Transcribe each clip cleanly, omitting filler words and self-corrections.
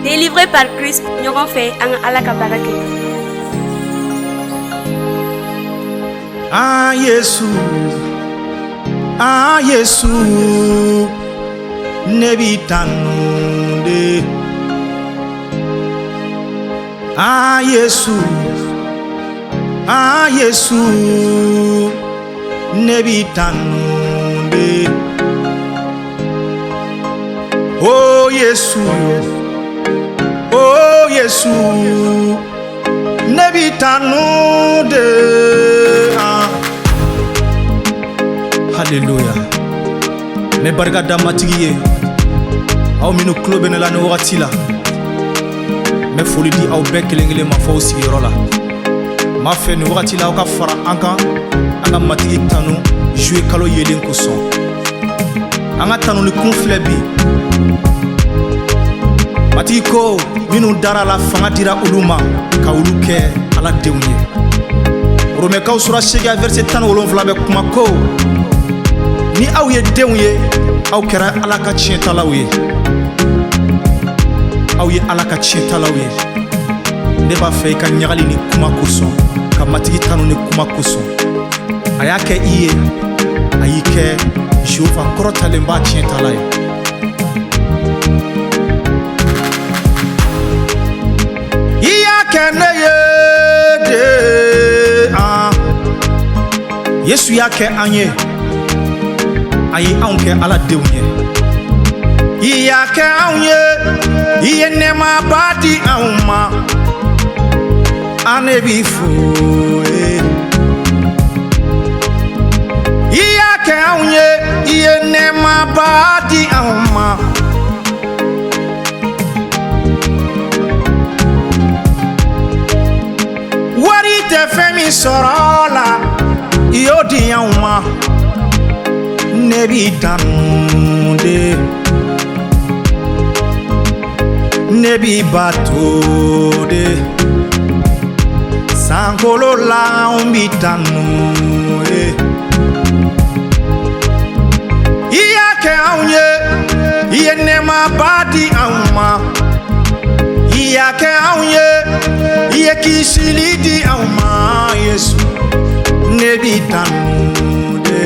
Délivré par Christ, ɲɔgɔn fɛ an ka Ala ka baara kɛ. Yesu, ne b'i tanu de. Yesu, ne b'i tanu de. Oh Yesu, ne b'i tanu de. Hallelujah. Me barika da matigi ye aw minnu tulo bɛ ne la ni wagati la. Me foli di aw bɛɛ kelen kelen ma fɔ aw sigiyɔrɔ la. M'a fɛ ni wagati la aw ka fara an kan an ka matigi tanu juillet kalo yelen kosɔn. An ka tanuli kun filɛ bi. Matigi ko minnu dara la fanga dira olu ma ka olu kɛ Ala denw ye. Romains sura 8 verset 17 bɛ kuma ko ni aw ye denw ye aw kɛra Ala ka tiɲɛtalaw ye. Aw ye Ala ka tiɲɛtalaw ye. Ne b'a fɛ I ka ɲagali ni kuma kosɔn ka matigi tanu ni kuma kosɔn. A y'a kɛ I ye a y'i kɛ Jehova kɔrɔtalen b'a tiɲɛtala ye. I y'a kɛ ne ye de Yesu y'a kɛ an ye. A ye anw kɛ Ala denw ye. I y'a kɛ anw ye. I ye nɛɛmaba di anw ma. An ne b'i fo ye. I y'a kɛ anw ye. I ye nɛɛmaba di anw ma. Wari tɛ fɛn min sɔrɔ la I y'o di anw ma. Ne b'i tanu de. Ne b'i bato de. Sankolo la an b'i tanu ye. I y'a kɛ anw ye. I ye nɛɛmaba di anw ma. I y'a kɛ anw ye. I ye kisili di anw ma Yesu. Ne b'i tanu de.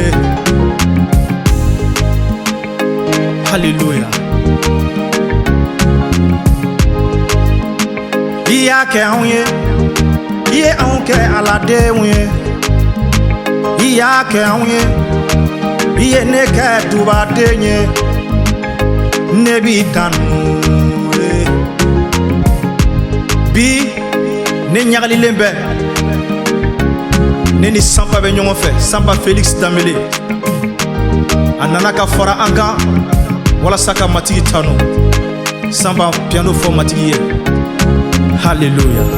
Hallelujah. I y'a kɛ anw ye. I ye anw kɛ Ala denw ye. I y'a kɛ anw ye. I ye ne kɛ tubaden ye. Ne b'i tanu ye. Bi ne ɲagalilen bɛ. Ne ni Sanba bɛ ɲɔgɔn fɛ. Sanba Felix Dambele. A nana ka fara an kan walasa ka matigi tanu. Sanba piano fɔ matigi ye. Hallelujah.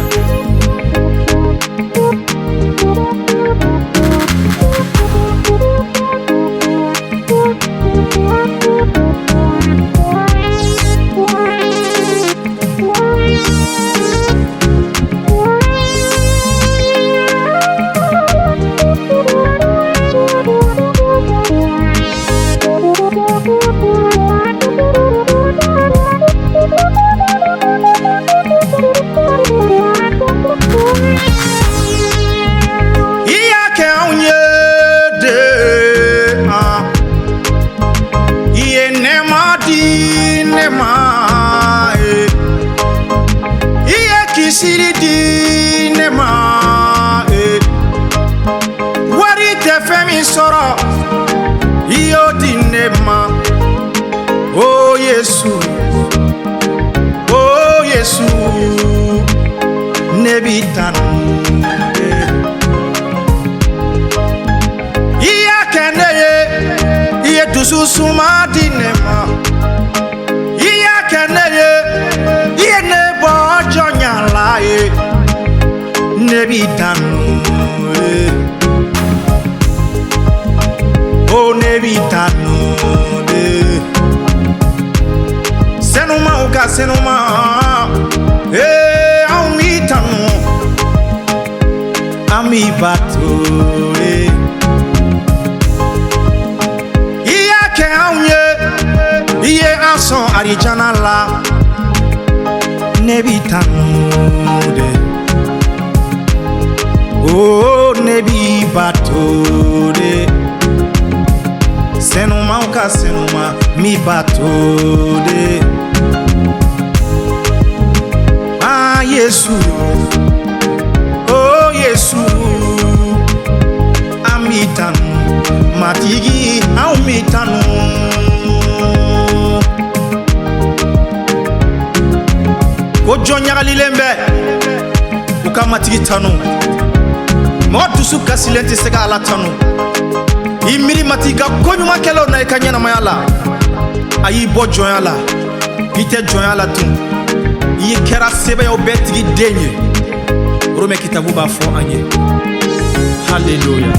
Wari tɛ fɛn min sɔrɔ I y'o di ne ma. Oh Yesu, ne b'i tanu. I y'a kɛ ne ye. I ye dusu suma di ne ma. I y'a kɛ ne ye. I ye ne bɔ jɔnya la ye. Ne b'i tanu ye. Oh ne b'i tanu de. Senuma u ka senuma. Anw b'i tanu. An b'i bato ye. I y'a kɛ anw ye. I ye an sɔn arijana la. ne b'i tanu de, oh ne b'i bato de. Senuma uka senuma mi bato de. Ah Yesu, oh Yesu, amitanu matigi aumitanu. Ko jonyagali lembe uka matigi tanu. Mo dusu kasilenti sega ala tanu. Imiri matiga konyuma kelo na ikanyana mayala. Ayi bo joyala. Ite joyala tun. Yi kera sebe yo betigi denye. Rome kitabu ba fo anye. Hallelujah.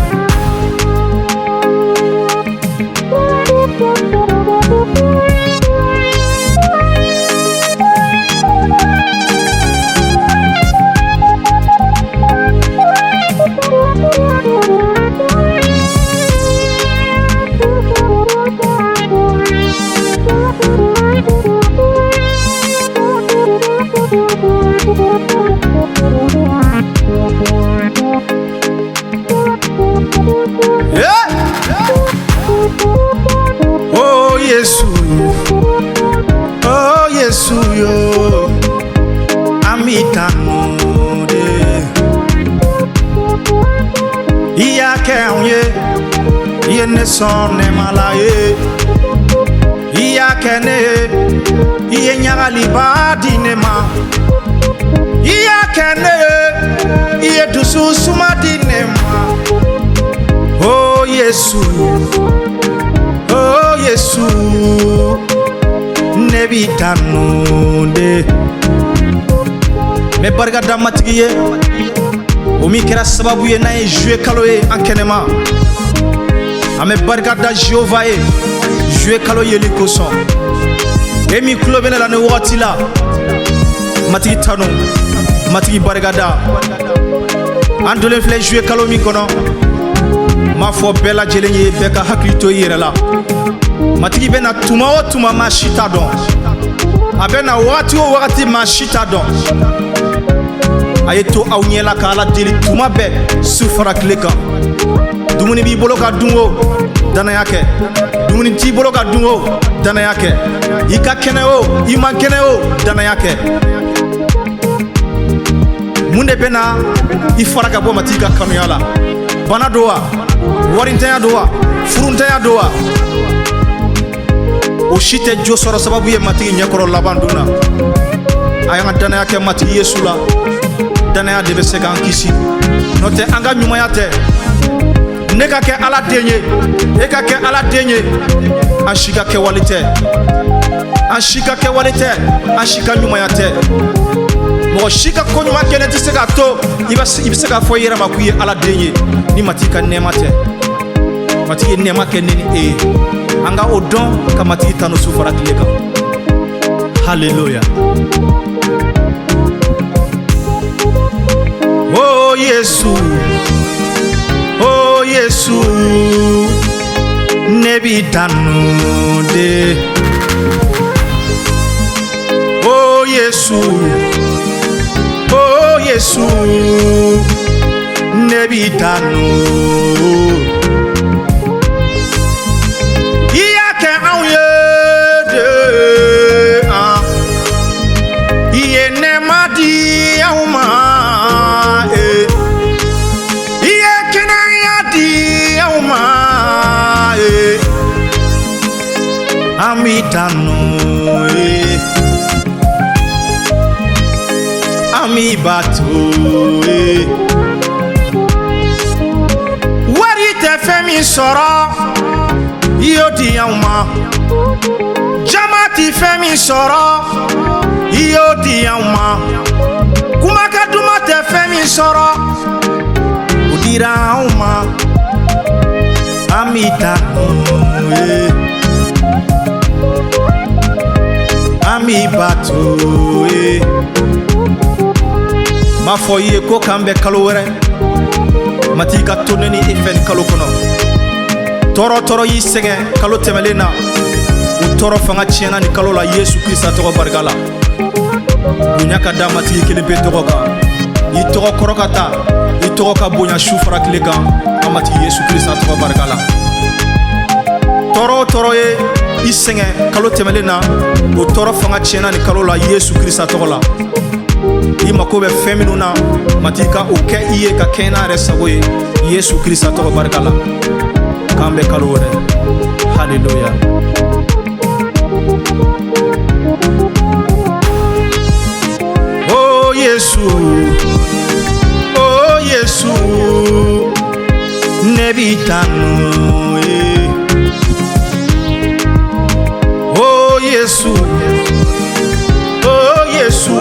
Oh Yesu, oh Yesu yo, amitanu de. Iya kenye, iye ne son ne malaye. Iya kene, iye nyagali badi ne ma. Iya kene, iye dusu sumadi ne ma. Oh Yesu, oh Yesu, ne b'i tanu de. Me barika da matigi ye, o min kɛra sababu ye n'a ye jouer kalo ye an kɛnɛma. An bɛ barika da Jehova ye, jouer kalo yeli kosɔn. E min tulo bɛ ne la ni wagati la, matigi tanu, matigi barika da. An donnen filɛ jouer kalo min kɔnɔ, ma fɔ bɛɛ lajɛlen ye bɛɛ ka hakili to i yɛrɛ la. Matigi bɛ na tuma o tuma maa si t'a dɔn. A bɛ na wagati o wagati maa si t'a dɔn. A ye to aw ɲɛ la ka Ala deli tuma bɛɛ su fara tile kan. Dumuni b'i bolo ka dun o, danaya kɛ. Dumuni t'i bolo ka dun o, danaya kɛ. I ka kɛnɛ o, i man kɛnɛ o, danaya kɛ. Mun de bɛ na i fara ka bɔ matigi ka kanuya la? Bana do wa? Warintanya do wa? Furuntanya do wa? O si tɛ jo sɔrɔ sababu ye matigi ɲɛkɔrɔ laban donna. A y'an ka danaya kɛ matigi Yesu la. Danaya de bɛ se k'an kisi. N'o tɛ an ka ɲumanya tɛ. Ne ka kɛ Ala den ye, e ka kɛ Ala den ye. An si ka kɛwale tɛ. An si ka kɛwale tɛ. An si ka ɲumanya tɛ. Mɔgɔ si ka ko ɲuman kɛlen tɛ se k'a to i bɛ se k'a fɔ i yɛrɛ ma k'i ye Ala den ye ni matigi ka nɛɛma tɛ. Matigi ye nɛɛma kɛ ne ni e ye. An ka o dɔn ka matigi tanu su fara tile kan. Hallelujah. Oh Yesu, oh Yesu, ne b'i tanu de. Oh Yesu, oh Yesu, ne b'i tanu. Iya kɛ anw ye de, iye nɛɛma di anw ma, iye kɛnɛya di anw ma, an b'i tanu. Ami bato wari tɛ fɛn min sɔrɔ i y'o di anw ma. Jama ti fɛn min sɔrɔ i y'o di anw ma. Kumaka duman tɛ fɛn min sɔrɔ o dira anw ma. An b'i tanu an b'i bato m'a fɔ i ye ko k'an bɛ kalo wɛrɛ matigi ka to ne ni e fɛ nin kalo kɔnɔ. Tɔɔrɔ y'i sɛgɛn kalo tɛmɛlen na, o tɔɔrɔ fanga tiɲɛna ni kalo la Yesu Krista tɔgɔ barika la. bonya ka da matigi kelen pe tɔgɔ kan i tɔgɔ kɔrɔ ka ta i tɔgɔ ka bonya su fara tile kan an matigi Yesu Krista tɔgɔ barika la tɔɔrɔ o tɔɔrɔ ye i sɛgɛn kalo tɛmɛlen na o tɔɔrɔ fanga tiɲɛna ni kalo la Yesu Krista tɔgɔ la i mako bɛ fɛn minnu na matigi ka o kɛ i ye ka kɛ n'a yɛrɛ sago ye Yesu Krista tɔgɔ barika la k'an bɛ kalo wɛrɛ haleluya. Oh Yesu, oh Yesu, ne b'i tanu ye. Oh Yesu, oh Yesu,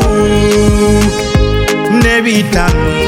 ne b'i tanu.